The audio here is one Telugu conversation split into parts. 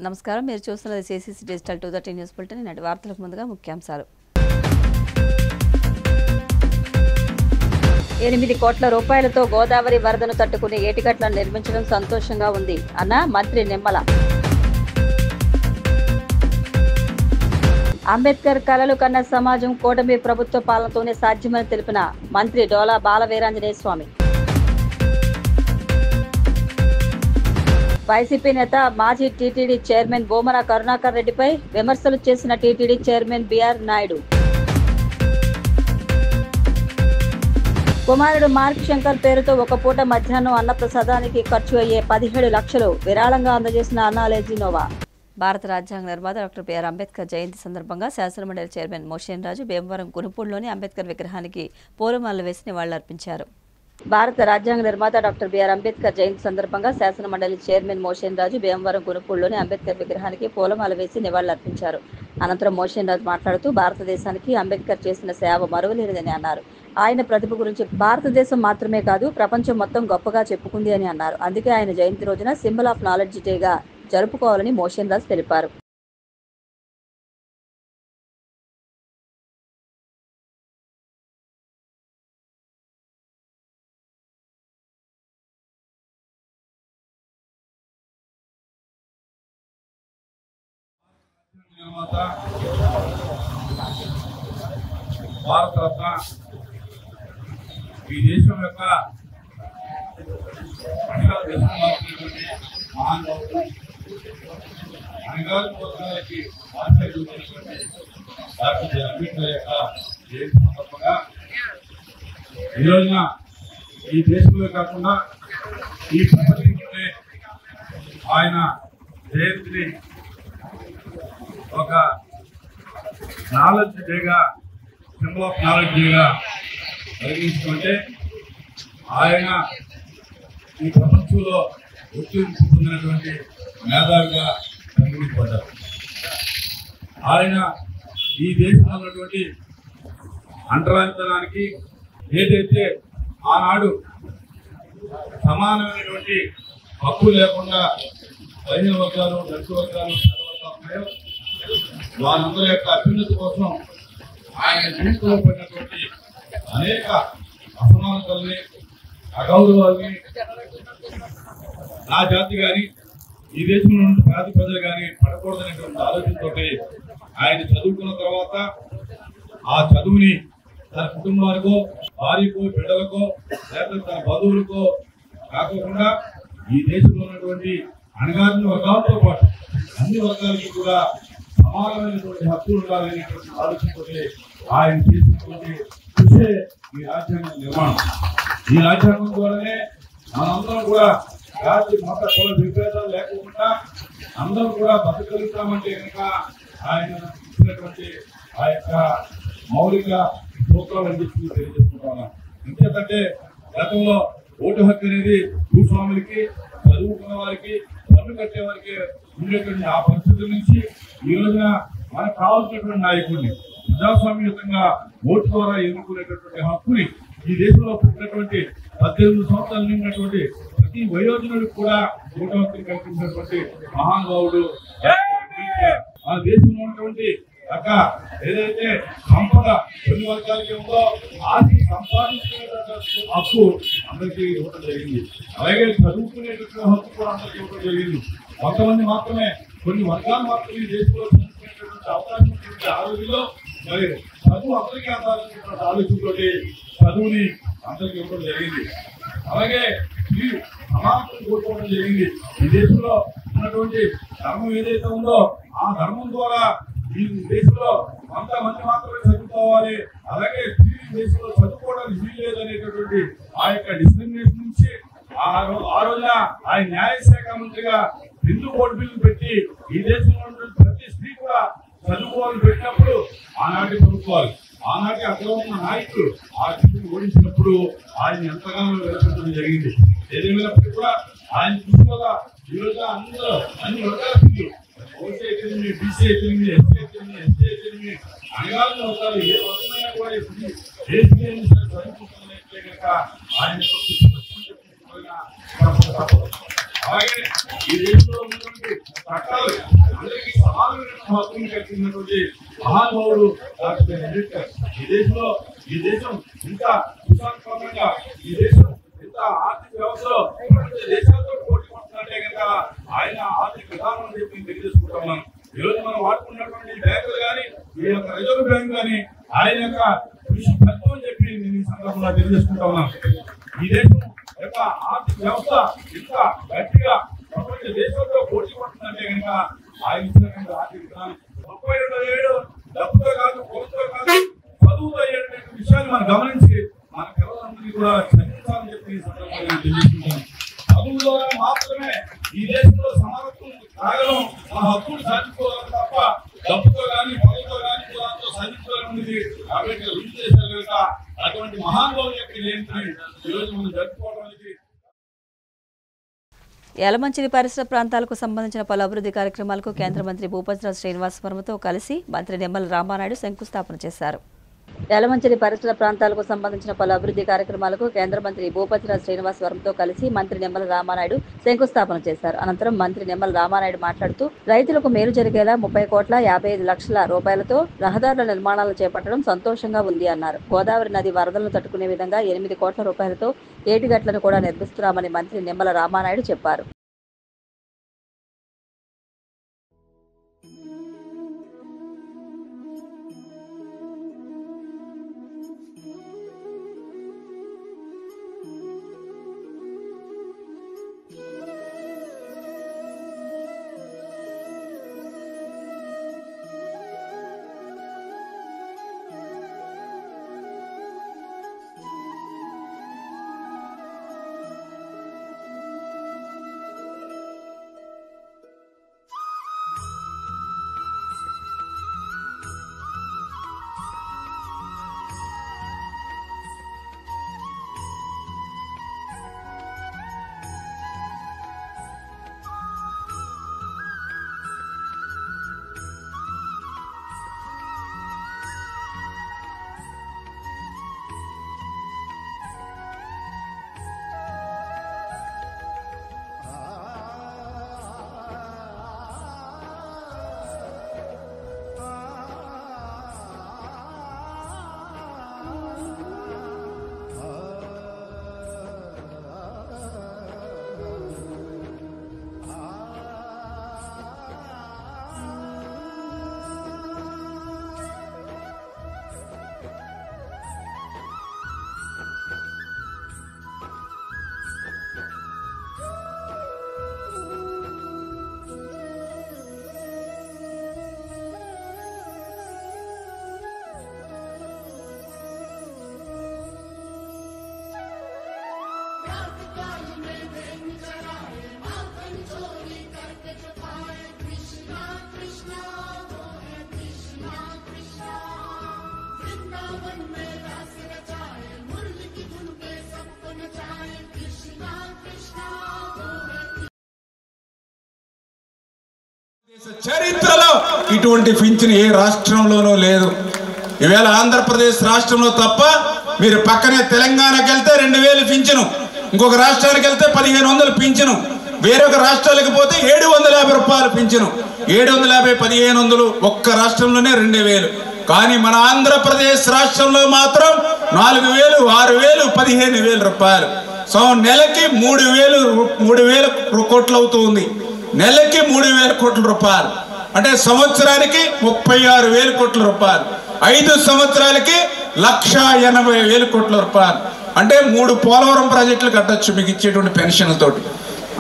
నమస్కారం. మీరు చూస్తున్నది సిసిసి డిజిటల్ 230 న్యూస్ బులెటిన్. ఈనాటి వార్తలకు ముందుగా ముఖ్యాంశాలు. 8 కోట్ల రూపాయలతో గోదావరి వరదను తట్టుకునే ఏటిగట్లను నిర్మించడం సంతోషంగా ఉంది అన్న మంత్రి నిమ్మల. అంబేద్కర్ కలలు కన్న సమాజం కూటమి ప్రభుత్వ పాలనతోనే సాధ్యమని తెలిపిన మంత్రి డోలా బాలవీరాంజనేయ స్వామి. వైసీపీ నేత మాజీ టీటీడీ చైర్మన్ బోమన కరుణాకర్ రెడ్డిపై విమర్శలు చేసిన టీటీడీ చైర్మన్ బిఆర్ నాయుడు. కుమారుడు మార్క్ శంకర్ పేరుతో ఒక పూట మధ్యాహ్నం అన్నప్రసాదానికి ఖర్చు అయ్యే 17 లక్షలు విరాళంగా అందజేసిన అన్నాలేజీ నోవా. భారత రాజ్యాంగ నిర్మాత డాక్టర్ బిఆర్ అంబేద్కర్ జయంతి సందర్భంగా శాసనమండలి చైర్మన్ మోషన్ రాజు భీమవరం గునుపూడిలోని అంబేద్కర్ విగ్రహానికి పూలమాలలు వేసి నివాళులర్పించారు. భారత రాజ్యాంగ నిర్మాత డాక్టర్ బిఆర్ అంబేద్కర్ జయంతి సందర్భంగా శాసనమండలి చైర్మన్ మోషన్ రాజు భీమవరం గునుపూడిలోని అంబేద్కర్ విగ్రహానికి పూలమాల వేసి నివాళులర్పించారు. అనంతరం మోషన్ రాజు మాట్లాడుతూ భారతదేశానికి అంబేద్కర్ చేసిన సేవ మరువలేనిదని అన్నారు. ఆయన ప్రతిభ గురించి భారతదేశం మాత్రమే కాదు ప్రపంచం మొత్తం గొప్పగా చెప్పుకుంది అని అన్నారు. అందుకే ఆయన జయంతి రోజున సింబల్ ఆఫ్ నాలెడ్జ్ డేగా జరుపుకోవాలని మోషన్ రాజు తెలిపారు. భారతరత్న ఈ దేశం యొక్క వర్గాలకి డాక్టర్ అంబేద్కర్ యొక్క జయంతి సందర్భంగా ఈ రోజున ఈ దేశంలో కాకుండా ఈ ప్రపంచంలోనే ఆయన జయంతిని ఒక నాలెడ్జ్ డేగా సింబల్ ఆఫ్ నాలెడ్జ్ డేగా పరిగణించుకుంటే ఆయన ఈ ప్రపంచంలో గుర్తింపు పొందినటువంటి మేధావిగా పరిగణించబడ్డారు. ఆయన ఈ దేశంలో ఉన్నటువంటి అంటరానితనానికి ఏదైతే ఆనాడు సమానమైనటువంటి హక్కు లేకుండా బలహీన వర్గాలు దళిత వర్గాలు ఉన్నాయో వాళ్ళందరి యొక్క అభ్యున్నతి కోసం ఆయన జీవితంలో పడినటువంటి అనేక అసమానతల్ని అగౌరవాల్ని నా జాతి కానీ ఈ దేశంలో ఉన్న పేద ప్రజలు కానీ పడకూడదనేటువంటి ఆలోచనతో ఆయన చదువుకున్న తర్వాత ఆ చదువుని తన కుటుంబానికో భార్యకో బిడ్డలకో లేకపోతే తన బంధువులకో కాకుండా ఈ దేశంలో ఉన్నటువంటి అణగారిన వర్గాలతో పాటు అన్ని వర్గాలకి కూడా సమానమైనటువంటి హక్కులు ఉండాలనేటువంటి ఆలోచనతో ఆయన చేసినటువంటి కృషే ఈ రాజ్యాంగ నిర్మాణం. ఈ రాజ్యాంగం ద్వారానే మనందరం కూడా జాతి మత కుల విభేదాలు లేకుండా అందరం కూడా బతకగలుగుతామంటే కనుక ఆయన ఇచ్చినటువంటి ఆ యొక్క మౌలిక సూత్రాలు అని చెప్పి తెలియజేసుకుంటున్నాం. ఎందుకంటే గతంలో ఓటు హక్కు అనేది భూస్వాములకి చదువుకున్న వారికి పన్ను కట్టే వారికి ఉండేటువంటి ఆ పరిస్థితుల నుంచి ఈ రోజున మనకు కావాల్సినటువంటి నాయకుడిని ప్రజాస్వామ్యయుతంగా ఓటు ద్వారా ఎన్నుకునేటటువంటి హక్కుని ఈ దేశంలో పుట్టినటువంటి 18 సంవత్సరాలు నిండినటువంటి ప్రతి వయోజనుడికి కూడా ఓటు హక్కుని కల్పించినటువంటి మహానుభావుడు. మన దేశంలో ఉన్నటువంటి ఏదైతే సంపద కొన్ని వర్గాలకి ఉందో ఆస్తి సంపాదించుకునేటటువంటి హక్కు అందరికీ ఇవ్వడం జరిగింది. అలాగే చదువుకునేటటువంటి హక్కు కూడా అందరికీ ఇవ్వడం జరిగింది. కొంతమంది మాత్రమే కొన్ని వర్గాలు మాత్రమే ఈ దేశంలో చదువుకునేటటువంటి అవకాశం ఉన్నటువంటి ఆ రోజుల్లో మరి చదువు అందరికీ అందాల్సినటువంటి ఆలోచనతో చదువుని అందరికీ ఇవ్వడం జరిగింది. అలాగే ఈ సమానతను కోరుకోవడం జరిగింది. ఈ దేశంలో ఉన్నటువంటి ధర్మం ఏదైతే ఉందో ఆ ధర్మం ద్వారా ఈ దేశంలో కొంతమంది మాత్రమే చదువుకోవాలి, అలాగే దేశంలో చదువుకోవడానికి వీలు లేదు అనేటటువంటి ఆ యొక్క డిస్క్రిమినేషన్ నుంచి ఆ రోజున ఆయన న్యాయశాఖ మంత్రిగా హిందూ కోడ్ బిల్లు పెట్టి ఈ దేశంలో ఉన్నటువంటి ప్రతి స్త్రీ కూడా చదువుకోవాలని పెట్టినప్పుడు ఆనాటి ప్రభుత్వాలు ఆనాటి అక్కడ ఉన్న నాయకులు ఆ బిల్లును ఓడించినప్పుడు ఆయన ఎంతగానో వెళ్తుండడం జరిగింది. ఏదేమైనప్పటికీ కూడా ఆయన కృషి వల్ల ఈ రోజు అందరూ అన్ని వర్గాల బిల్లు ఓసీ అయితేనేమి, బీసీ అయితేనేమి, ఎస్సీ అయితేనేమి, ఎస్టీ అయితేనేమి అనగానే వర్గాలు ఏ వర్గమైనా కూడా చదువుకుంటున్నట్లే కనుక ఆయన అలాగే ఈ దేశంలో ఉన్నటువంటి చట్టాలు అందరికీ సమానమైన హక్కును కల్పించినటువంటి మహానుభావుడు డాక్టర్ అంబేద్కర్. ఈ దేశం ఇంత విశాఖపరంగా, ఈ దేశం ఇంత ఆర్థిక వ్యవస్థలో దేశాలతో పోటీ పడుతున్నట్టే కనుక ఆయన ఆర్థిక విధానం చెప్పి తెలియజేసుకుంటున్నాం. ఈ రోజు మనం వాడుకున్నటువంటి బ్యాంకులు కానీ, ఈ యొక్క రిజర్వ్ బ్యాంక్ కానీ ఆయన యొక్క కృషి ఫలితం అని చెప్పి నేను ఈ సందర్భంగా తెలియజేసుకుంటా ఉన్నాను. ఈ దేశం యొక్క ఆర్థిక వ్యవస్థ ఇంత గట్టిగా ప్రపంచ దేశాలతో పోటీ పడుతుందంటే కనుక ఆయన ఇచ్చినటువంటి ఆర్థిక విధానం 32 డబ్బుతో కాదు, పొలతో కాదు, చదువుతో అయ్యేటువంటి విషయాన్ని మనం గమనించి మన పిల్లలందరినీ కూడా చదివించాలని చెప్పి ఈ సందర్భంగా తెలియజేసుకుంటాను. చదువు ద్వారా మాత్రమే ఈ దేశంలో సమానత్వం కాగలం, మన హక్కులు సాధించుకోవాలి తప్ప డబ్బుతో కానీ, పొలతో కానీ, కులాలతో సాధించుకోవాలనేది అంబేద్కర్ రుజువు చేశారు కనుక అటువంటి మహానుభావుల యొక్క జయంతిని ఈరోజు మనం జరుపుకోవడానికి. యలమంచిలి పరిసర ప్రాంతాలకు సంబంధించిన పలు అభివృద్ధి కార్యక్రమాలకు కేంద్ర మంత్రి భూపతిరాజు శ్రీనివాస్ వర్మతో కలిసి మంత్రి నిమ్మల రామానాయుడు శంకుస్థాపన చేశారు. యలమంచిలి పరిసర ప్రాంతాలకు సంబంధించిన పలు అభివృద్ధి కార్యక్రమాలకు కేంద్ర మంత్రి భూపతిరాజు శ్రీనివాస్ వర్మతో కలిసి మంత్రి నిమ్మల రామానాయుడు శంకుస్థాపన చేశారు. అనంతరం మంత్రి నిమ్మల రామానాయుడు మాట్లాడుతూ రైతులకు మేలు జరిగేలా 30,55,00,000 రూపాయలతో రహదారుల నిర్మాణాలు చేపట్టడం సంతోషంగా ఉంది అన్నారు. గోదావరి నది వరదలను తట్టుకునే విధంగా 8 కోట్ల రూపాయలతో ఏటిగట్లను కూడా నిర్మిస్తున్నామని మంత్రి నిమ్మల రామానాయుడు చెప్పారు. చరిత్రలో ఇటువంటి పింఛన్ ఏ రాష్ట్రంలోనూ లేదు. ఈవేళ ఆంధ్రప్రదేశ్ రాష్ట్రంలో తప్ప మీరు పక్కనే తెలంగాణకి వెళ్తే 2000 పింఛను, ఇంకొక రాష్ట్రానికి వెళ్తే 1500 పింఛను, వేరొక రాష్ట్రాలకు పోతే 750 రూపాయలు పింఛను. 750, 1500 ఒక్క రాష్ట్రంలోనే 2000. కానీ మన ఆంధ్రప్రదేశ్ రాష్ట్రంలో మాత్రం 4000, 6000, 15,000 రూపాయలు. సో నెలకి 3,000 కోట్లు అవుతుంది. నెలకి 3,000 కోట్ల రూపాయలు అంటే సంవత్సరానికి 36,000 కోట్ల రూపాయలు. 5 సంవత్సరాలకి 1,80,000 కోట్ల రూపాయలు. అంటే 3 పోలవరం ప్రాజెక్టులు కట్టొచ్చు మీకు ఇచ్చేటువంటి పెన్షన్ తోటి.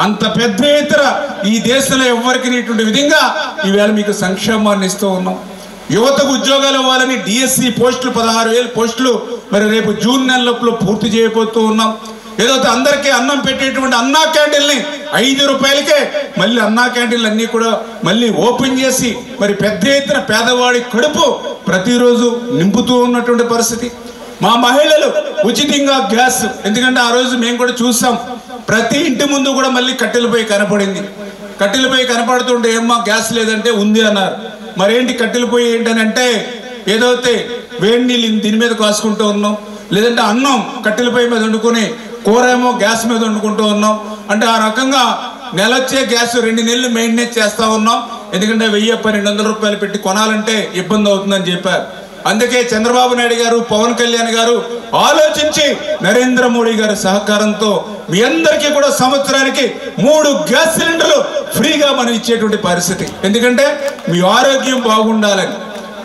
అంత పెద్ద ఎత్తున ఈ దేశంలో ఎవరికి ఇటువంటి విధంగా ఈవేళ మీకు సంక్షేమాన్ని ఇస్తూ ఉన్నాం. యువతకు ఉద్యోగాలు ఇవ్వాలని డిఎస్సి పోస్టులు 16,000 పోస్టులు మరి రేపు జూన్ నెల లోపల పూర్తి చేయబోతూ ఉన్నాం. ఏదైతే అందరికీ అన్నం పెట్టేటువంటి అన్నా క్యాంటీన్ని 5 రూపాయలకే మళ్ళీ అన్నా క్యాంటీన్లు అన్నీ కూడా మళ్ళీ ఓపెన్ చేసి మరి పెద్ద ఎత్తున పేదవాడి కడుపు ప్రతిరోజు నింపుతూ ఉన్నటువంటి పరిస్థితి. మా మహిళలు ఉచితంగా గ్యాస్, ఎందుకంటే ఆ రోజు మేము కూడా చూసాం, ప్రతి ఇంటి ముందు కూడా మళ్ళీ కట్టెలపై కనపడింది. కట్టెలపై కనపడుతుంటే ఏమ్మా గ్యాస్ లేదంటే ఉంది అన్నారు. మరేంటి కట్టెలపై ఏంటని అంటే ఏదైతే వేడి నీళ్ళు దీని మీద కాసుకుంటూ ఉన్నాం, లేదంటే అన్నం కట్టెలపై మీద వండుకొని కూర ఏమో గ్యాస్ మీద వండుకుంటూ ఉన్నాం. అంటే ఆ రకంగా నెలొచ్చే గ్యాస్ 2 నెలలు మెయింటెనెన్స్ చేస్తా ఉన్నాం. ఎందుకంటే 1000-1200 రూపాయలు పెట్టి కొనాలంటే ఇబ్బంది అవుతుందని చెప్పారు. అందుకే చంద్రబాబు నాయుడు గారు, పవన్ కళ్యాణ్ గారు ఆలోచించి నరేంద్ర మోడీ గారి సహకారంతో మీ అందరికీ కూడా సంవత్సరానికి 3 గ్యాస్ సిలిండర్లు ఫ్రీగా మనం ఇచ్చేటువంటి పరిస్థితి. ఎందుకంటే మీ ఆరోగ్యం బాగుండాలని.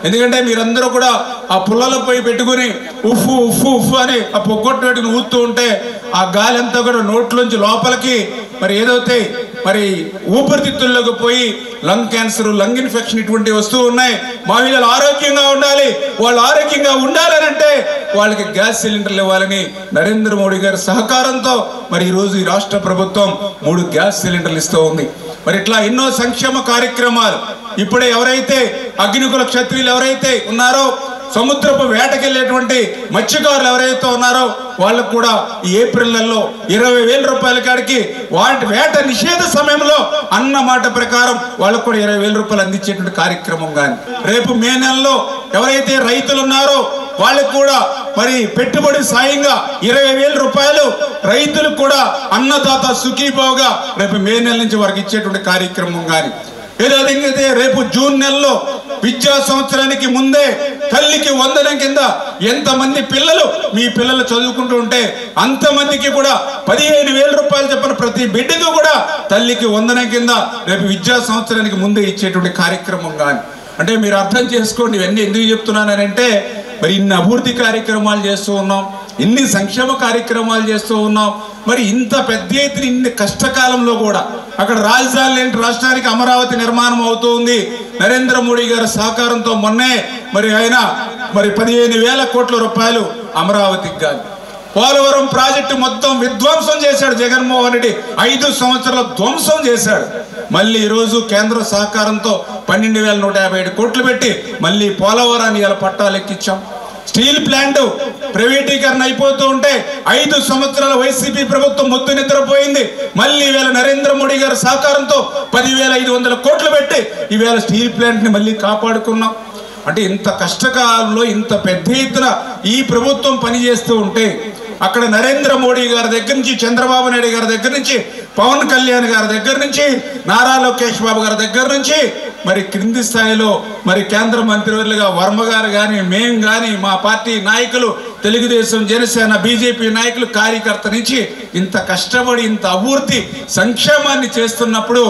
ఎందుకంటే మీరందరూ కూడా ఆ పుల్లలపై పెట్టుకుని ఉఫ్ఫు ఉఫ్ఫు ఉఫ్ఫు అని ఆ పొగ్గొట్టు పెట్టుకుని ఊదుతూ ఉంటే ఆ గాలి అంతా కూడా నోట్లోంచి లోపలికి మరి ఏదైతే మరి ఊపిరితిత్తుల్లోకి పోయి లంగ్ క్యాన్సర్, లంగ్ ఇన్ఫెక్షన్ ఇటువంటి వస్తువులు ఉన్నాయి. మా వీళ్ళు ఆరోగ్యంగా ఉండాలి. వాళ్ళు ఆరోగ్యంగా ఉండాలని అంటే వాళ్ళకి గ్యాస్ సిలిండర్లు ఇవ్వాలని నరేంద్ర మోడీ గారి సహకారంతో మరి ఈరోజు ఈ రాష్ట్ర ప్రభుత్వం 3 గ్యాస్ సిలిండర్లు ఇస్తూ ఉంది. మరి ఇట్లా ఎన్నో సంక్షేమ కార్యక్రమాలు ఇప్పుడే ఎవరైతే అగ్నికుల క్షత్రియులు ఎవరైతే ఉన్నారో, సముద్రపు వేటకెళ్ళేటువంటి మత్స్యకారులు ఎవరైతే ఉన్నారో వాళ్ళకు కూడా ఈ ఏప్రిల్ నెలలో 20,000 రూపాయల కాడికి వాటి వేట నిషేధ సమయంలో అన్న మాట ప్రకారం వాళ్ళకు కూడా 20,000 రూపాయలు అందించేటువంటి కార్యక్రమం. కానీ రేపు మే నెలలో ఎవరైతే రైతులు ఉన్నారో వాళ్ళకు కూడా మరి పెట్టుబడి సాయంగా 20,000 రూపాయలు రైతులకు కూడా అన్నదాత సుఖీభావుగా రేపు మే నెల నుంచి వారికి ఇచ్చేటువంటి కార్యక్రమం. కానీ ఏదైతే రేపు జూన్ నెలలో విద్యా సంవత్సరానికి ముందే తల్లికి వందనం కింద ఎంతమంది పిల్లలు మీ పిల్లలు చదువుకుంటూ ఉంటే అంతమందికి కూడా 15,000 రూపాయలు చెప్పిన ప్రతి బిడ్డకు కూడా తల్లికి వందనం కింద రేపు విద్యా సంవత్సరానికి ముందే ఇచ్చేటువంటి కార్యక్రమం. కానీ అంటే మీరు అర్థం చేసుకోండి, ఇవన్నీ ఎందుకు చెప్తున్నానంటే మరి ఇన్ని అభివృద్ధి కార్యక్రమాలు చేస్తూ ఉన్నాం, ఇన్ని సంక్షేమ కార్యక్రమాలు చేస్తూ ఉన్నాం. మరి ఇంత పెద్ద ఎత్తున ఇన్ని కష్టకాలంలో కూడా అక్కడ రాజధాని లేని రాష్ట్రానికి అమరావతి నిర్మాణం అవుతూ ఉంది. నరేంద్ర మోడీ గారి సహకారంతో మొన్నే మరి ఆయన మరి 15,000 కోట్ల రూపాయలు అమరావతికి కానీ పోలవరం ప్రాజెక్టు మొత్తం విధ్వంసం చేశాడు జగన్మోహన్ రెడ్డి. 5 సంవత్సరాల ధ్వంసం చేశాడు. మళ్ళీ ఈరోజు కేంద్ర సహకారంతో 12,157 కోట్లు పెట్టి మళ్ళీ పోలవరాన్ని ఇలా పట్టాలెక్కించాం. స్టీల్ ప్లాంట్ ప్రైవేటీకరణ అయిపోతూ ఉంటే 5 సంవత్సరాల వైసీపీ ప్రభుత్వం మొత్తం నిద్రపోయింది. మళ్ళీ ఈవేళ నరేంద్ర మోడీ గారి సహకారంతో 10,500 కోట్లు పెట్టి ఈవేళ స్టీల్ ప్లాంట్ ని మళ్ళీ కాపాడుకున్నాం. అంటే ఇంత కష్టకాలంలో ఇంత పెద్ద ఎత్తున ఈ ప్రభుత్వం పనిచేస్తూ ఉంటే అక్కడ నరేంద్ర మోడీ గారి దగ్గర నుంచి, చంద్రబాబు నాయుడు గారి దగ్గర నుంచి, పవన్ కళ్యాణ్ గారి దగ్గర నుంచి, నారా లోకేష్ బాబు గారి దగ్గర నుంచి మరి క్రింది స్థాయిలో మరి కేంద్ర మంత్రివర్యులుగా వర్మ గారు కానీ, మేం కానీ, మా పార్టీ నాయకులు, తెలుగుదేశం, జనసేన, బీజేపీ నాయకులు, కార్యకర్త నుంచి ఇంత కష్టపడి ఇంత అభివృద్ధి సంక్షేమాన్ని చేస్తున్నప్పుడు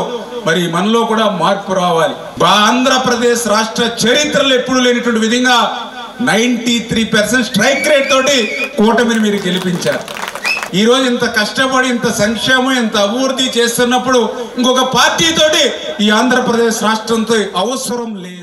మరి మనలో కూడా మార్పు రావాలి. ఆంధ్రప్రదేశ్ రాష్ట్ర చరిత్రలో ఎప్పుడు లేనటువంటి విధంగా 93% స్ట్రైక్ రేట్ తోటి కూటమిని మీరు గెలిపించారు. ఈ రోజు ఇంత కష్టపడి ఇంత సంక్షేమం ఇంత అభివృద్ధి చేస్తున్నప్పుడు ఇంకొక పార్టీతోటి ఈ ఆంధ్రప్రదేశ్ రాష్ట్రంతో అవసరం లేదు.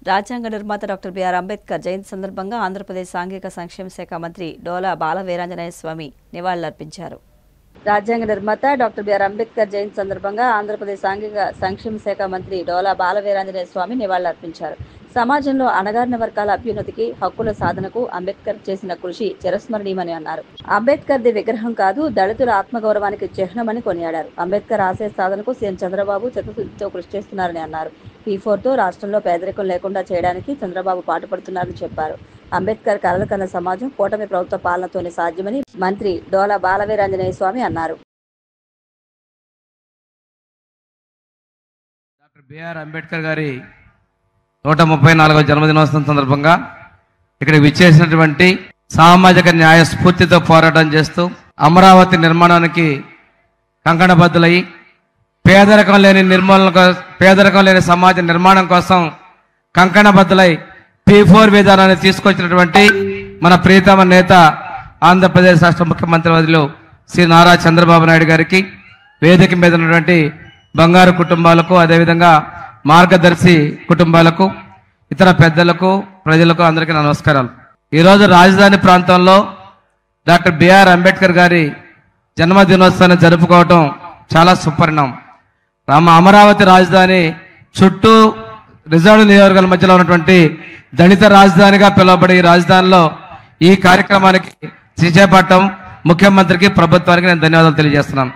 రాజ్యాంగ నిర్మాత డాక్టర్ బిఆర్ అంబేద్కర్ జయంతి సందర్భంగా ఆంధ్రప్రదేశ్ సాంఘిక సంక్షేమ శాఖ మంత్రి డోలా బాల వీరాంజనేయ స్వామి నివాళులర్పించారు. రాజ్యాంగ నిర్మాత డాక్టర్ బిఆర్ అంబేద్కర్ జయంతి సందర్భంగా ఆంధ్రప్రదేశ్ సాంఘిక సంక్షేమ శాఖ మంత్రి డోలా బాల వీరాంజనేయ స్వామి నివాళులర్పించారు. సమాజంలో అణగారిన వర్గాల అభ్యున్నతికి, హక్కుల సాధనకు అంబేద్కర్ చేసిన కృషి చిరస్మరణీయమని అన్నారు. అంబేద్కర్ది విగ్రహం కాదు, దళితుల ఆత్మగౌరవానికి చిహ్నమని కొనియాడారు. అంబేద్కర్ ఆశయ సాధనకు సీఎం చంద్రబాబు చిత్తశుద్ధితో కృషి చేస్తున్నారని అన్నారు. P4తో రాష్ట్రంలో పేదరికం లేకుండా చేయడానికి చంద్రబాబు పాటుపడుతున్నారని చెప్పారు. అంబేద్కర్ కలలు కన్న సమాజం కూటమి ప్రభుత్వ పాలనతోనే సాధ్యమని మంత్రి డోలా బాల వీరాంజనేయ స్వామి అన్నారు. డాక్టర్ బిఆర్ అంబేద్కర్ గారి 134వ జన్మదినోత్సవం సందర్భంగా ఇక్కడికి విచ్చేసినటువంటి సామాజిక న్యాయ స్ఫూర్తితో పోరాటం చేస్తూ అమరావతి నిర్మాణానికి కంకణబద్దులై పేదరికం లేని సమాజ నిర్మాణం కోసం కంకణబద్దులై P4 విధానాన్ని తీసుకొచ్చినటువంటి మన ప్రియతమ నేత ఆంధ్రప్రదేశ్ రాష్ట్ర ముఖ్యమంత్రి వర్యులు శ్రీ నారా చంద్రబాబు నాయుడు గారికి, వేదిక మీద ఉన్నటువంటి బంగారు కుటుంబాలకు, అదేవిధంగా మార్గదర్శి కుటుంబాలకు, ఇతర పెద్దలకు, ప్రజలకు అందరికీ నమస్కారాలు. ఈరోజు రాజధాని ప్రాంతంలో డాక్టర్ బిఆర్ అంబేద్కర్ గారి జన్మదినోత్సవాన్ని జరుపుకోవటం చాలా సుపరిణామం. అమరావతి రాజధాని చుట్టూ రిజర్వ్ నియోజకవర్గాల మధ్యలో ఉన్నటువంటి దళిత రాజధానిగా పిలువబడే ఈ రాజధానిలో ఈ కార్యక్రమానికి చేపట్టడం ముఖ్యమంత్రికి, ప్రభుత్వానికి నేను ధన్యవాదాలు తెలియజేస్తున్నాను.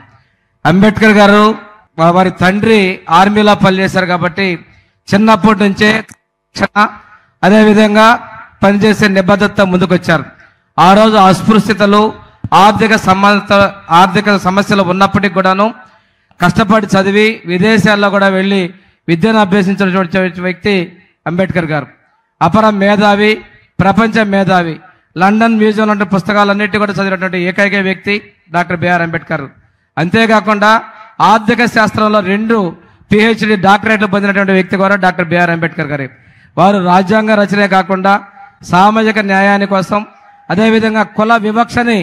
అంబేద్కర్ గారు వారి తండ్రి ఆర్మీలో పనిచేశారు కాబట్టి చిన్నప్పటి నుంచే అదేవిధంగా పనిచేసే నిబద్ధత ముందుకొచ్చారు. ఆ రోజు అస్పృశ్యతలు, ఆర్థిక సమస్యలు ఉన్నప్పటికీ కూడాను కష్టపడి చదివి విదేశాల్లో కూడా వెళ్ళి విద్యను అభ్యసించినటువంటి వ్యక్తి అంబేద్కర్ గారు. అపర మేధావి, ప్రపంచ మేధావి, లండన్ మ్యూజియంలో ఉన్న పుస్తకాలన్నిటి కూడా చదివినటువంటి ఏకైక వ్యక్తి డాక్టర్ బిఆర్ అంబేద్కర్. అంతేకాకుండా ఆర్థిక శాస్త్రంలో 2 PhD డాక్టరేట్లు పొందినటువంటి వ్యక్తి కూడా డాక్టర్ బిఆర్ అంబేద్కర్ గారు. వారు రాజ్యాంగ రచనే కాకుండా సామాజిక న్యాయాని కోసం, అదేవిధంగా కుల వివక్షని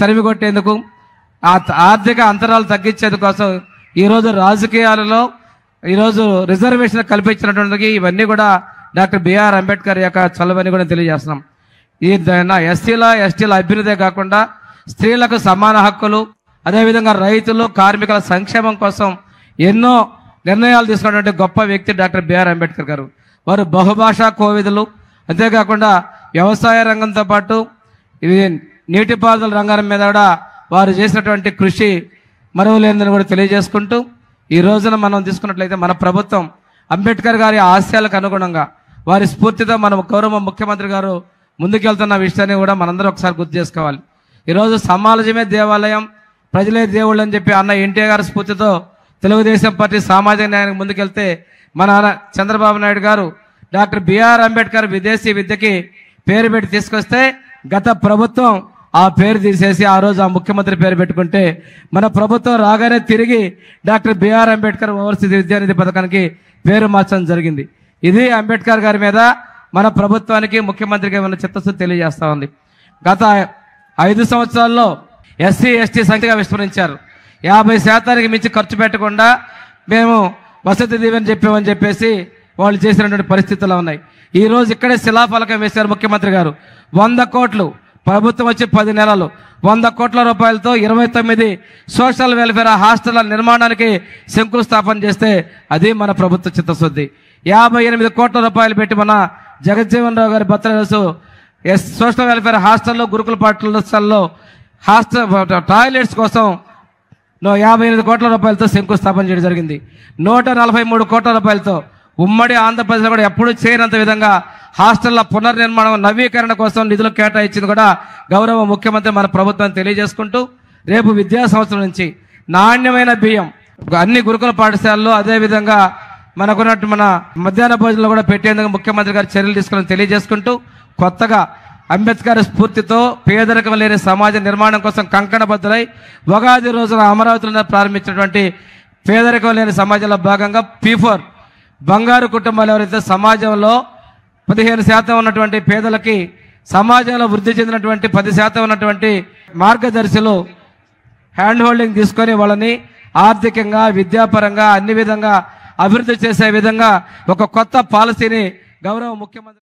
తరిమికొట్టేందుకు, ఆర్థిక అంతరాలు తగ్గించేందుకోసం ఈరోజు రాజకీయాలలో ఈరోజు రిజర్వేషన్ కల్పించినటువంటి ఇవన్నీ కూడా డాక్టర్ బిఆర్ అంబేద్కర్ యొక్క చొలవని కూడా తెలియజేస్తున్నాం. ఈ ఎస్టీల అభ్యున్నదే కాకుండా స్త్రీలకు సమాన హక్కులు, అదేవిధంగా రైతులు, కార్మికుల సంక్షేమం కోసం ఎన్నో నిర్ణయాలు తీసుకున్నటువంటి గొప్ప వ్యక్తి డాక్టర్ బిఆర్ అంబేద్కర్ గారు. వారు బహుభాషా కోవిదులు. అంతేకాకుండా వ్యవసాయ రంగంతో పాటు ఇది నీటిపారుదల రంగం మీద కూడా వారు చేసినటువంటి కృషి మరువలేనిదని కూడా తెలియజేసుకుంటూ, ఈ రోజున మనం తీసుకున్నట్లయితే మన ప్రభుత్వం అంబేద్కర్ గారి ఆశయాలకు అనుగుణంగా వారి స్ఫూర్తితో మన గౌరవ ముఖ్యమంత్రి గారు ముందుకెళ్తున్న విషయాన్ని కూడా మనందరం ఒకసారి గుర్తు చేసుకోవాలి. ఈరోజు సమాజమే దేవాలయం, ప్రజలే దేవుళ్ళు అని చెప్పి అన్న ఎన్టీఆర్ గారి స్ఫూర్తితో తెలుగుదేశం పార్టీ సామాజిక న్యాయానికి ముందుకెళ్తే మన చంద్రబాబు నాయుడు గారు డాక్టర్ బిఆర్ అంబేద్కర్ విదేశీ విద్యకి పేరు పెట్టి తీసుకొస్తే గత ప్రభుత్వం ఆ పేరు తీసేసి ఆ రోజు ఆ ముఖ్యమంత్రి పేరు పెట్టుకుంటే మన ప్రభుత్వం రాగానే తిరిగి డాక్టర్ బిఆర్ అంబేద్కర్ ఓవర్సీస్ విద్యానిధి పథకానికి పేరు మార్చడం జరిగింది. ఇది అంబేద్కర్ గారి మీద మన ప్రభుత్వానికి, ముఖ్యమంత్రికి ఉన్న చిత్తశుద్ధి తెలియజేస్తా ఉంది. గత 5 సంవత్సరాల్లో ఎస్సీ ఎస్టీ సంఖ్యగా విస్మరించారు. 50% మించి ఖర్చు పెట్టకుండా మేము వసతి దీవెన చెప్పామని చెప్పేసి వాళ్ళు చేసినటువంటి పరిస్థితులు ఉన్నాయి. ఈ రోజు ఇక్కడే శిలాఫలకం వేశారు ముఖ్యమంత్రి గారు. 100 కోట్లు, ప్రభుత్వం వచ్చి 10 నెలలు 100 కోట్ల రూపాయలతో 29 సోషల్ వెల్ఫేర్ హాస్టళ్ల నిర్మాణానికి శంకుస్థాపన చేస్తే అది మన ప్రభుత్వ చిత్తశుద్ధి. 58 కోట్ల రూపాయలు పెట్టి మన జగజ్జీవన్ రావు గారి బర్త్డే సోషల్ వెల్ఫేర్ హాస్టల్లో, గురుకుల పాఠశాలలో టాయిలెట్స్ కోసం 58 కోట్ల రూపాయలతో శంకుస్థాపన చేయడం జరిగింది. 143 కోట్ల రూపాయలతో ఉమ్మడి ఆంధ్రప్రదేశ్లో కూడా ఎప్పుడూ చేయనంత విధంగా హాస్టళ్ల పునర్నిర్మాణం, నవీకరణ కోసం నిధులు కేటాయించింది కూడా గౌరవ ముఖ్యమంత్రి మన ప్రభుత్వాన్ని తెలియజేసుకుంటూ, రేపు విద్యా సంవత్సరం నుంచి నాణ్యమైన బియ్యం అన్ని గురుకుల పాఠశాలలో, అదేవిధంగా మనకున్నట్టు మన మధ్యాహ్న భోజనంలో కూడా పెట్టేందుకు ముఖ్యమంత్రి గారు చర్యలు తీసుకోవాలని తెలియజేసుకుంటూ, కొత్తగా అంబేద్కర్ స్ఫూర్తితో పేదరికం లేని సమాజ నిర్మాణం కోసం కంకణబద్దులై ఉగాది రోజున అమరావతిలో ప్రారంభించినటువంటి పేదరికం లేని సమాజంలో భాగంగా P4 బంగారు కుటుంబాలు ఎవరైతే సమాజంలో 15% ఉన్నటువంటి పేదలకి, సమాజంలో వృద్ధి చెందినటువంటి 10% ఉన్నటువంటి మార్గదర్శులు హ్యాండ్ హోల్డింగ్ తీసుకొని వాళ్ళని ఆర్థికంగా, విద్యాపరంగా అన్ని విధంగా అభివృద్ధి చేసే విధంగా ఒక కొత్త పాలసీని గౌరవ ముఖ్యమంత్రి.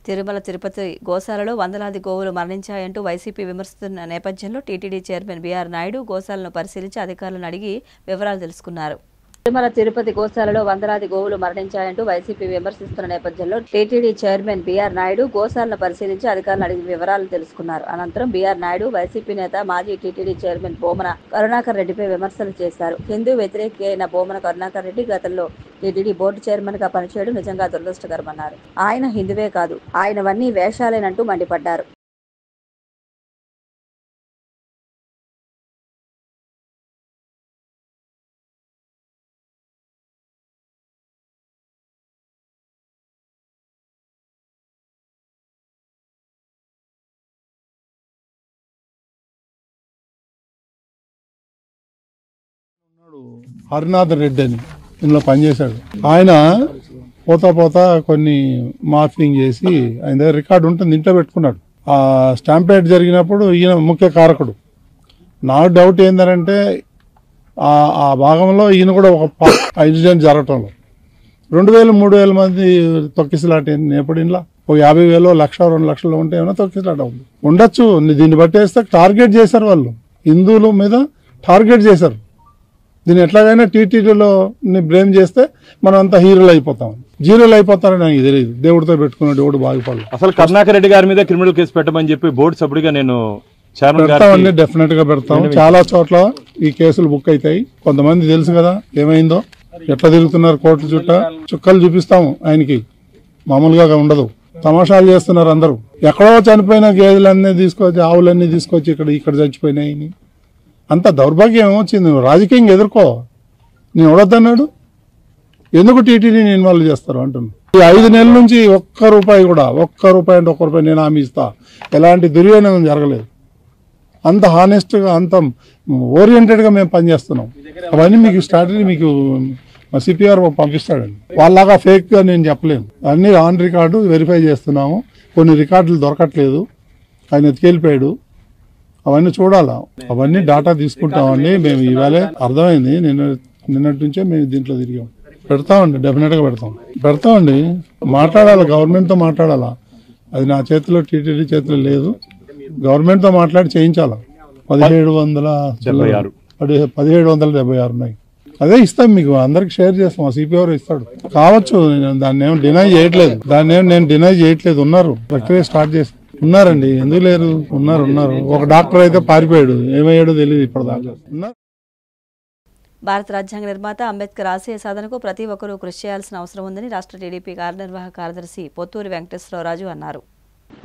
తిరుమల తిరుపతి గోశాలలో వందలాది గోవులు మరణించాయంటూ వైసీపీ విమర్శిస్తున్న నేపథ్యంలో టీటీడీ చైర్మన్ బీఆర్ నాయుడు గోశాలను పరిశీలించి అధికారులను అడిగి వివరాలు తెలుసుకున్నారు. తిరుమల తిరుపతి గోశాలలో వందలాది గోవులు మరణించాయంటూ వైసీపీ విమర్శిస్తున్న నేపథ్యంలో టీటీడీ చైర్మన్ బీఆర్ నాయుడు గోశాలను పరిశీలించి అధికారులను అడిగి వివరాలు తెలుసుకున్నారు. అనంతరం బీఆర్ నాయుడు వైసీపీ నేత, మాజీ టీటీడీ చైర్మన్ బోమన కరుణాకర్ రెడ్డిపై విమర్శలు చేశారు. హిందూ వ్యతిరేకి అయిన బోమన కరుణాకర్ రెడ్డి గతంలో టీటీడీ బోర్డు చైర్మన్ గా పనిచేయడం నిజంగా దురదృష్టకరమన్నారు. ఆయన హిందువే కాదు, ఆయనవన్నీ వేషాలేనంటూ మండిపడ్డారు. హరినాథ్ రెడ్డి అని ఇందులో పనిచేశాడు. ఆయన పోతా కొన్ని మార్ఫింగ్ చేసి ఆయన దగ్గర రికార్డు ఉంటుంది, ఇంట్లో పెట్టుకున్నాడు. ఆ స్టాంపేడ్ జరిగినప్పుడు ఈయన ముఖ్య కారకుడు. నా డౌట్ ఏంటంటే ఆ భాగంలో ఈయన కూడా ఒక ఇన్సిడెంట్ జరగటంలో 2000-3000 మంది తొక్కిసలాట ఎప్పుడు ఇంట్లో ఒక 50,000 1,00,000 2 లక్షలు ఉంటే ఏమైనా తొక్కిసలాట ఉండొచ్చు. దీన్ని బట్టి వేస్తే టార్గెట్ చేశారు, వాళ్ళు హిందువుల మీద టార్గెట్ చేశారు. దీన్ని ఎట్లాగైనా టీటీడీలో బ్లేమ్ చేస్తే మనం అంతా హీరోలు అయిపోతాం, జీరోలు అయిపోతారని నాకు తెలియదు. దేవుడితో పెట్టుకున్నాడు, దేవుడు బాగుపడదు. అసలు కరుణాకర్ రెడ్డి గారి మీద క్రిమినల్ కేసు పెట్టమని చెప్పి బోర్డు సభ్యుడిగా నేను పెడతామండి, డెఫినెట్ గా పెడతాం. చాలా చోట్ల ఈ కేసులు బుక్ అవుతాయి. కొంతమంది తెలుసు కదా ఏమైందో, ఎట్లా తిరుగుతున్నారు కోర్టు చుట్టూ, చుక్కలు చూపిస్తాము ఆయనకి. మామూలుగా ఉండదు, తమాషాలు చేస్తున్నారు అందరూ. ఎక్కడో చనిపోయిన గేదెలన్నీ తీసుకొచ్చి, ఆవులన్నీ తీసుకొచ్చి ఇక్కడ చచ్చిపోయినాయి. అంత దౌర్భాగ్యం ఏమొచ్చింది? రాజకీయంగా ఎదుర్కో. నేను ఎవడొద్దన్నాడు? ఎందుకు టీటీడీని ఇన్వాల్వ్ చేస్తారు అంటున్నాను. ఈ 5 నెలల నుంచి ఒక్క రూపాయి నేను హామీ ఇస్తా, ఎలాంటి దుర్వినియోగం జరగలేదు. అంత హానెస్ట్గా, అంత ఓరియంటెడ్గా మేము పనిచేస్తున్నాం. అవన్నీ మీకు స్ట్రాటజీ మీకు మా సిపిఆర్ పంపిస్తాడండి. వాళ్ళలాగా ఫేక్గా నేను చెప్పలేను. అన్నీ ఆన్ రికార్డు వెరిఫై చేస్తున్నాము. కొన్ని రికార్డులు దొరకట్లేదు, ఆయన ఎత్తుకెళ్ళిపోయాడు. అవన్నీ చూడాలా, అవన్నీ డాటా తీసుకుంటామండి మేము. ఇవాళే అర్థమైంది, నిన్నటి నుంచే మేము దీంట్లో తిరిగాం. పెడతామండి, డెఫినెట్గా పెడతామండి. మాట్లాడాలి, గవర్నమెంట్తో మాట్లాడాలా. అది నా చేతిలో, టీటీడీ చేతిలో లేదు. గవర్నమెంట్తో మాట్లాడి చేయించాలా. 1776 ఉన్నాయి. అదే ఇస్తాం మీకు, అందరికి షేర్ చేస్తాం. సిపిఆర్ ఇస్తాడు కావచ్చు, దాన్ని ఏం డినై చేయట్లేదు, ఉన్నారు, ప్రక్రియ స్టార్ట్ చేసి ఉన్నారండి. ఎందుకు లేరు? ఉన్నారు. ఒక డాక్టర్ అయితే పారిపోయాడు, ఏమయ్యాడో తెలియదు ఇప్పటిదాకా. భారత రాజ్యాంగ నిర్మాత అంబేద్కర్ ఆశయ సాధనకు ప్రతి ఒక్కరూ కృషి చేయాల్సిన అవసరం ఉందని రాష్ట్ర టీడీపీ కార్యనిర్వాహక కార్యదర్శి పొత్తూరి వెంకటేశ్వరరాజు అన్నారు.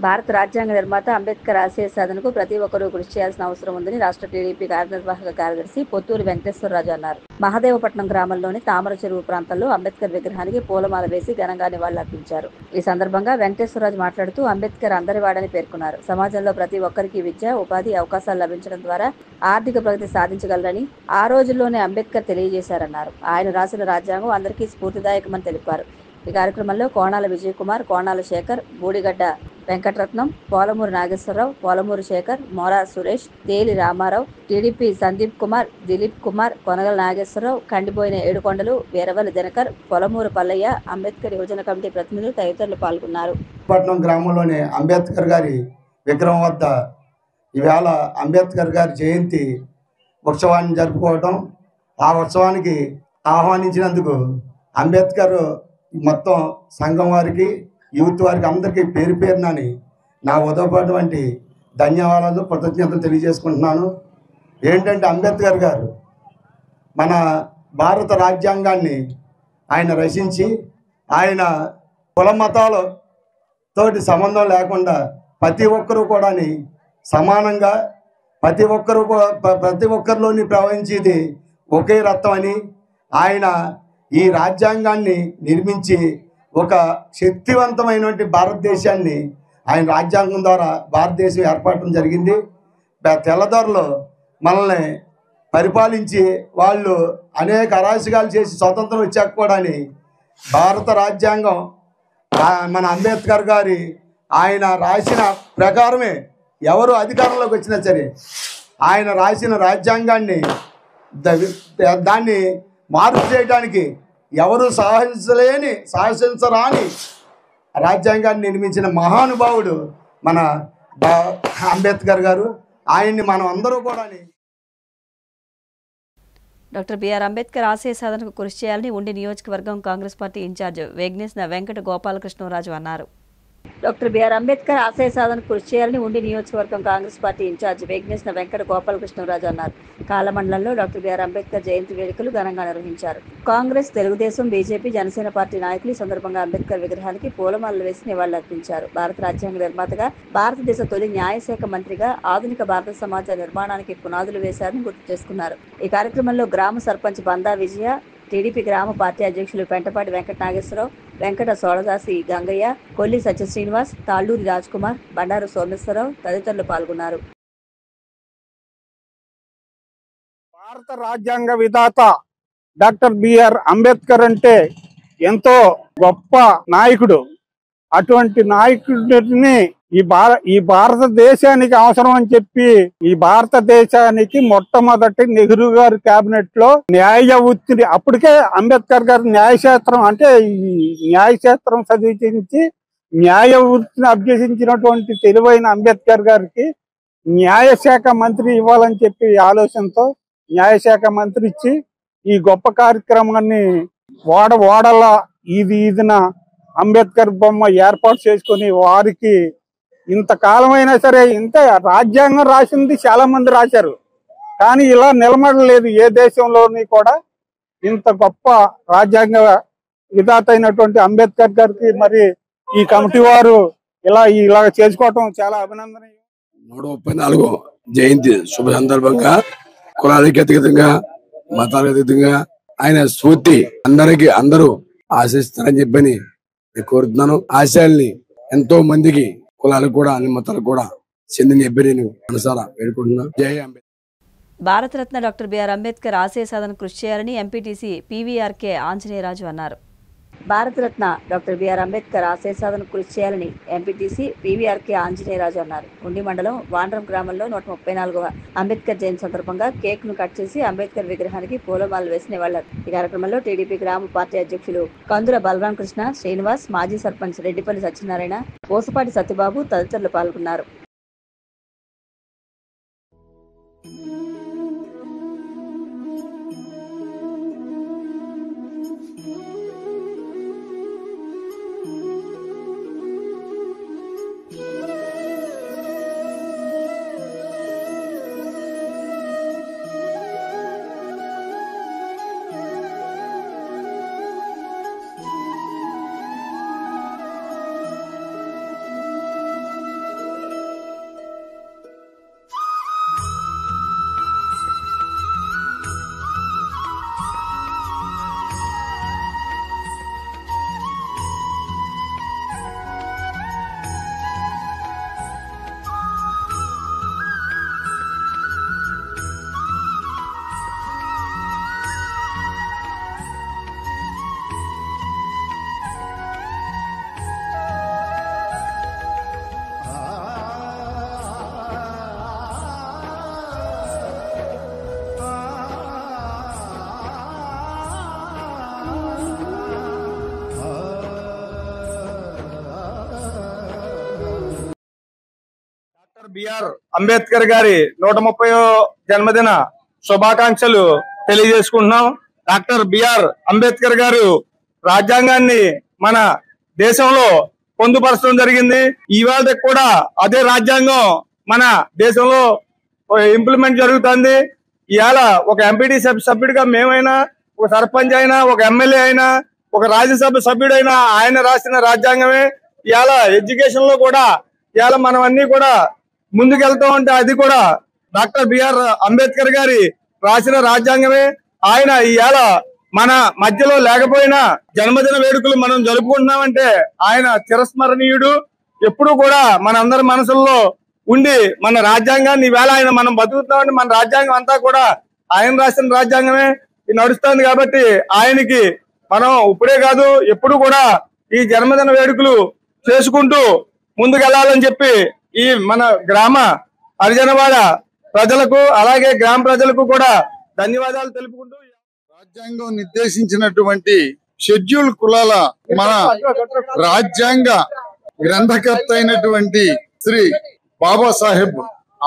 భారత రాజ్యాంగ నిర్మాత అంబేద్కర్ ఆశయ సాధనకు ప్రతి ఒక్కరూ కృషి చేయాల్సిన అవసరం ఉందని రాష్ట్ర టీడీపీ కార్యనిర్వాహక కార్యదర్శి పొత్తూరి వెంకటేశ్వరరాజు అన్నారు. మహదేవపట్నం గ్రామంలోని తామర చెరువు ప్రాంతంలో అంబేద్కర్ విగ్రహానికి పూలమాల వేసి ఘనంగా నివాళులర్పించారు. ఈ సందర్భంగా వెంకటేశ్వరరాజు మాట్లాడుతూ అంబేద్కర్ అందరివాడని పేర్కొన్నారు. సమాజంలో ప్రతి ఒక్కరికి విద్య, ఉపాధి అవకాశాలు లభించడం ద్వారా ఆర్థిక ప్రగతి సాధించగలరని ఆ రోజుల్లోనే అంబేద్కర్ తెలియజేశారన్నారు. ఆయన రాసిన రాజ్యాంగం అందరికీ స్ఫూర్తిదాయకమని తెలిపారు. ఈ కార్యక్రమంలో కోణాల విజయకుమార్, కోణాల శేఖర్, బూడిగడ్డ వెంకటరత్నం, పోలమూరు నాగేశ్వరరావు, పోలమూరు శేఖర్, మోరా సురేష్, తేలి రామారావు, టీడీపీ సందీప్ కుమార్, దిలీప్ కుమార్, కొనగల నాగేశ్వరరావు, కండిపోయిన ఏడుకొండలు, వీరవల్లి దినకర్, పొలమూరు పల్లయ్య, అంబేద్కర్ యువజన కమిటీ ప్రతినిధులు తదితరులు పాల్గొన్నారు. పట్నం గ్రామంలోని అంబేద్కర్ గారి విగ్రహం వద్ద ఈవేళ అంబేద్కర్ గారి జయంతి ఉత్సవాన్ని జరుపుకోవటం, ఆ ఉత్సవానికి ఆహ్వానించినందుకు అంబేద్కర్ మొత్తం సంఘం వారికి, యూత్ వారికి అందరికీ పేరు పేరునని నా ఉదయపడినటువంటి ధన్యవాదాలు, కృతజ్ఞతలు తెలియజేసుకుంటున్నాను. ఏంటంటే అంబేద్కర్ గారు మన భారత రాజ్యాంగాన్ని ఆయన రచించి, ఆయన కుల మతాలతోటి సంబంధం లేకుండా ప్రతి ఒక్కరూ కూడా సమానంగా ప్రతి ఒక్కరిలోని ప్రవహించేది ఒకే రక్తం అని ఆయన ఈ రాజ్యాంగాన్ని నిర్మించి ఒక శక్తివంతమైనటువంటి భారతదేశాన్ని ఆయన రాజ్యాంగం ద్వారా భారతదేశం ఏర్పడటం జరిగింది. తెల్లదొరలు మనల్ని పరిపాలించి వాళ్ళు అనేక అరాచకాలు చేసి స్వతంత్రం వచ్చాక కూడా భారత రాజ్యాంగం మన అంబేద్కర్ గారి ఆయన రాసిన ప్రకారమే ఎవరు అధికారంలోకి వచ్చినా సరే ఆయన రాసిన రాజ్యాంగాన్ని దాన్ని మార్పు చేయడానికి ఎవరు సాహసించరాని రాజ్యాంగాన్ని నిర్మించిన మహానుభావుడు మన అంబేద్కర్ గారు. ఆయన్ని మనం అందరూ కూడా డాక్టర్ బిఆర్ అంబేద్కర్ ఆశయ సాధనకు కృషి చేయాలని ఉండి నియోజకవర్గం కాంగ్రెస్ పార్టీ ఇన్ఛార్జ్ వేగ్నేస్ వెంకట గోపాలకృష్ణరాజు అన్నారు. డాక్టర్ బిఆర్ అంబేద్కర్ ఆశయ సాధనకు కృషి చేయాలని ఉండి నియోజకవర్గం కాంగ్రెస్ పార్టీ ఇన్ఛార్జ్ వేగ్నేస్ వెంకట గోపాలకృష్ణరాజు అన్నారు. కాలమండలంలో డాక్టర్ బిఆర్ అంబేద్కర్ జయంతి వేడుకలు ఘనంగా నిర్వహించారు. కాంగ్రెస్, తెలుగుదేశం, బీజేపీ, జనసేన పార్టీ నాయకులు ఈ సందర్భంగా అంబేద్కర్ విగ్రహానికి పూలమాలలు వేసి నివాళులర్పించారు. భారత రాజ్యాంగ నిర్మాతగా, భారతదేశ తొలి న్యాయశాఖ మంత్రిగా ఆధునిక భారత సమాజ నిర్మాణానికి పునాదులు వేశారని గుర్తు చేసుకున్నారు. ఈ కార్యక్రమంలో గ్రామ సర్పంచ్ బందా విజయ, టీడీపీ గ్రామ పార్టీ అధ్యక్షులు పెంటపాటి వెంకట నాగేశ్వరరావు, వెంకట సోళదాసి గంగయ్య, కొల్లి సత్య శ్రీనివాస్, తాళ్లూరి రాజ్ కుమార్, బండారు సోమేశ్వరరావు తదితరులు పాల్గొన్నారు. భారత రాజ్యాంగ విధాత డాక్టర్ బిఆర్ అంబేద్కర్ అంటే ఎంతో గొప్ప నాయకుడు. అటువంటి నాయకుడిని ఈ భారతదేశానికి అవసరం అని చెప్పి ఈ భారతదేశానికి మొట్టమొదటి నెహ్రూ గారి కేబినెట్ లో న్యాయ వృత్తిని, అప్పటికే అంబేద్కర్ గారు న్యాయశాస్త్రం అంటే ఈ న్యాయశాస్త్రం చదివించి న్యాయ వృత్తిని అభ్యసించినటువంటి తెలివైన అంబేద్కర్ గారికి న్యాయశాఖ మంత్రి ఇవ్వాలని చెప్పి ఆలోచనతో న్యాయశాఖ మంత్రి ఇచ్చి ఈ గొప్ప కార్యక్రమాన్ని ఓడల ఈదిన అంబేద్కర్ బొమ్మ ఏర్పాటు చేసుకుని వారికి ఇంతకాలమైనా సరే ఇంత రాజ్యాంగం రాసింది చాలా మంది రాశారు, కానీ ఇలా నిలబడలేదు ఏ దేశంలోని కూడా. ఇంత గొప్ప రాజ్యాంగ విధాత అయినటువంటి అంబేద్కర్ గారికి మరి ఈ కమిటీ వారు ఇలా చేసుకోవటం చాలా అభినందనీయం. 134వ జయంతి శుభ సందర్భంగా కులాలకు అతీతంగా మతాలకు అతీతంగా ఆయన స్ఫూర్తి అందరూ ఆశిస్తారని చెప్పని కోరుతున్నాను. ఆశయాల్ని ఎంతో మందికి కులాలకు కూడా అన్ని మతాలకు కూడా చెందిన చెప్పి నేను మనసారా వేడుకుంటున్నాను. జై అంబేద్కర్. భారతరత్న డాక్టర్ బిఆర్ అంబేద్కర్ ఆశయ సాధన కృషి చేయాలని ఎంపీటీసీ పీవీఆర్కే ఆంజనేయరాజు అన్నారు. భారతరత్న డాక్టర్ బిఆర్ అంబేద్కర్ ఆశయ సాధన కృషి చేయాలని ఎంపీటీసీ పీవీఆర్కే ఆంజనేయరాజు అన్నారు. ఉండి మండలం వాండ్రం గ్రామంలో 134వ అంబేద్కర్ జయంతి సందర్భంగా కేక్ ను కట్ చేసి అంబేద్కర్ విగ్రహానికి పూలమాలలు వేసి నివాళులు. ఈ కార్యక్రమంలో టీడీపీ గ్రామ పార్టీ అధ్యక్షులు కందుల బలరాం కృష్ణ, శ్రీనివాస్, మాజీ సర్పంచ్ రెడ్డిపల్లి సత్యనారాయణ, పోసపాటి సత్యబాబు తదితరులు పాల్గొన్నారు. బిఆర్ అంబేద్కర్ గారి 130వ జన్మదిన శుభాకాంక్షలు తెలియజేసుకుంటున్నాం. డాక్టర్ బిఆర్ అంబేద్కర్ గారు రాజ్యాంగాన్ని మన దేశంలో పొందుపరచడం జరిగింది. ఇవాళ కూడా అదే రాజ్యాంగం మన దేశంలో ఇంప్లిమెంట్ జరుగుతుంది. ఇవాళ ఒక ఎంపీటీ సభ్యుడిగా మేమైనా, ఒక సర్పంచ్ అయినా, ఒక ఎమ్మెల్యే అయినా, ఒక రాజ్యసభ సభ్యుడైనా ఆయన రాసిన రాజ్యాంగమే. ఇవాళ ఎడ్యుకేషన్ లో కూడా ఇవాళ మనం అన్ని కూడా ముందుకెళ్తా ఉంటే అది కూడా డాక్టర్ బిఆర్ అంబేద్కర్ గారి రాసిన రాజ్యాంగమే. ఆయన ఇవాళ మన మధ్యలో లేకపోయినా జన్మదిన వేడుకలు మనం జరుపుకుంటున్నామంటే ఆయన చిరస్మరణీయుడు. ఎప్పుడు కూడా మనందరి మనసుల్లో ఉండి మన రాజ్యాంగాన్ని ఈవేళ ఆయన మనం బతుకుతున్నామంటే మన రాజ్యాంగం అంతా కూడా ఆయన రాసిన రాజ్యాంగమే నడుస్తుంది. కాబట్టి ఆయనకి మనం ఇప్పుడే కాదు ఎప్పుడు కూడా ఈ జన్మదిన వేడుకలు చేసుకుంటూ ముందుకెళ్లాలని చెప్పి ఈ మన గ్రామ హరిజనవాడ ప్రజలకు అలాగే గ్రామ ప్రజలకు కూడా ధన్యవాదాలు తెలుపుకుంటూ రాజ్యాంగం నిర్దేశించినటువంటి షెడ్యూల్ కులాల మన రాజ్యాంగ గ్రంథకర్త అయినటువంటి శ్రీ బాబాసాహెబ్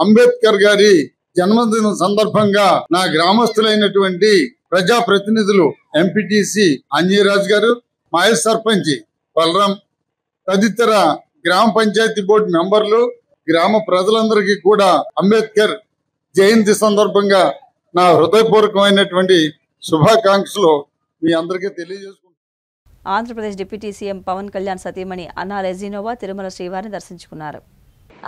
అంబేద్కర్ గారి జన్మదిన సందర్భంగా నా గ్రామస్తులైనటువంటి ప్రజాప్రతినిధులు ఎంపీటీసీ అంజీరాజ్ గారు, మాజీ సర్పంచ్ బలరాం తదితర గ్రామ పంచాయతీ బోర్డు మెంబర్లు, గ్రామ ప్రజలందరికీ కూడా అంబేద్కర్ జయంతి సందర్భంగా నా హృదయపూర్వకమైనటువంటి శుభాకాంక్షలు మీ అందరికీ తెలియజేసుకుంటున్నాను. ఆంధ్రప్రదేశ్ డిప్యూటీ సీఎం పవన్ కళ్యాణ్ సతీమణి అన్నా లెజినోవా తిరుమల శ్రీవారిని దర్శించుకున్నారు.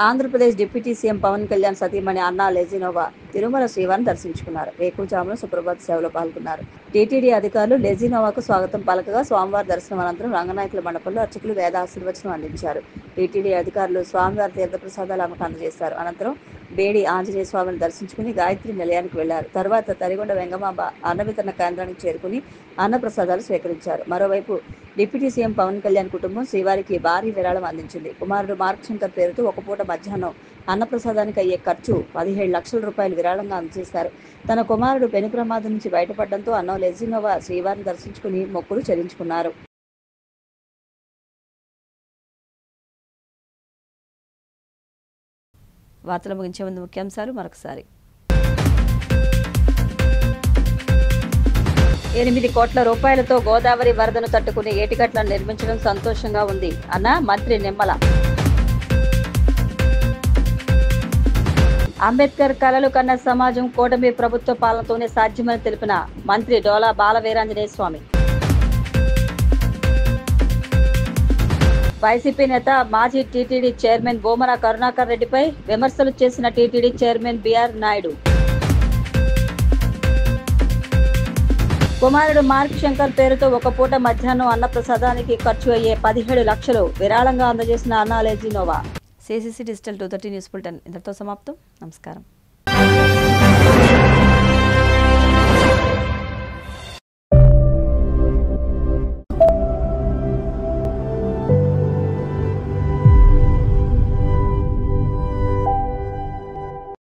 ఆంధ్రప్రదేశ్ డిప్యూటీ సీఎం పవన్ కళ్యాణ్ సతీమణి అన్నా లెజినోవా తిరుమల శ్రీవారిని దర్శించుకున్నారు. వేకువజామున సుప్రభాత సేవలో పాల్గొన్నారు. టీటీడీ అధికారులు లెజినోవాకు స్వాగతం పలకగా స్వామివారి దర్శనం అనంతరం రంగనాయకుల మండపంలో అర్చకులు వేద ఆశీర్వచనం అందించారు. టీటీడీ అధికారులు స్వామివారి తీర్థప్రసాదాలు ఆమెకు అందజేశారు. అనంతరం బేడి ఆంజనేయ స్వామిని దర్శించుకుని గాయత్రి నిలయానికి వెళ్లారు. తర్వాత తరిగొండ వెంగమాంబ అన్న వితరణ కేంద్రానికి చేరుకుని అన్నప్రసాదాలు స్వీకరించారు. మరోవైపు డిప్యూటీ సీఎం పవన్ కళ్యాణ్ కుటుంబం శ్రీవారికి భారీ విరాళం అందించింది. కుమారుడు మార్క్ శంకర్ పేరుతో ఒక పూట మధ్యాహ్నం అన్నప్రసాదానికి అయ్యే ఖర్చు 17 లక్షల రూపాయలు విరాళంగా అందజేశారు. తన కుమారుడు పెను ప్రమాదం నుంచి బయటపడడంతో అన్న లెజినోవా శ్రీవారిని దర్శించుకుని మొక్కులు చెల్లించుకున్నారు. వార్తలు ముగించే ముందు ముఖ్యాంశాలు మరొకసారి. 8 కోట్ల రూపాయలతో గోదావరి వరదను తట్టుకుని ఏటిగట్లను నిర్మించడం సంతోషంగా ఉంది అన్న మంత్రి నిమ్మల. అంబేద్కర్ కలలు కన్న సమాజం కూటమి ప్రభుత్వ పాలనతోనే సాధ్యమని తెలిపిన మంత్రి డోలా బాలవీరాంజనేయ స్వామి. వైసీపీ నేత మాజీ టీటీడీ చైర్మన్ బోమన కరుణాకర్ రెడ్డిపై విమర్శలు చేసిన టీటీడీ చైర్మన్ బిఆర్ నాయుడు. కుమారుడు మార్క్ శంకర్ పేరుతో ఒక పూట మధ్యాహ్నం అన్నప్రసాదానికి ఖర్చు అయ్యే 17 లక్షలు విరాళంగా అందజేసిన అన్నా Lezhneva. CCC digital 230 news bulletin ఇంతటితో సమాప్తం. నమస్కారం.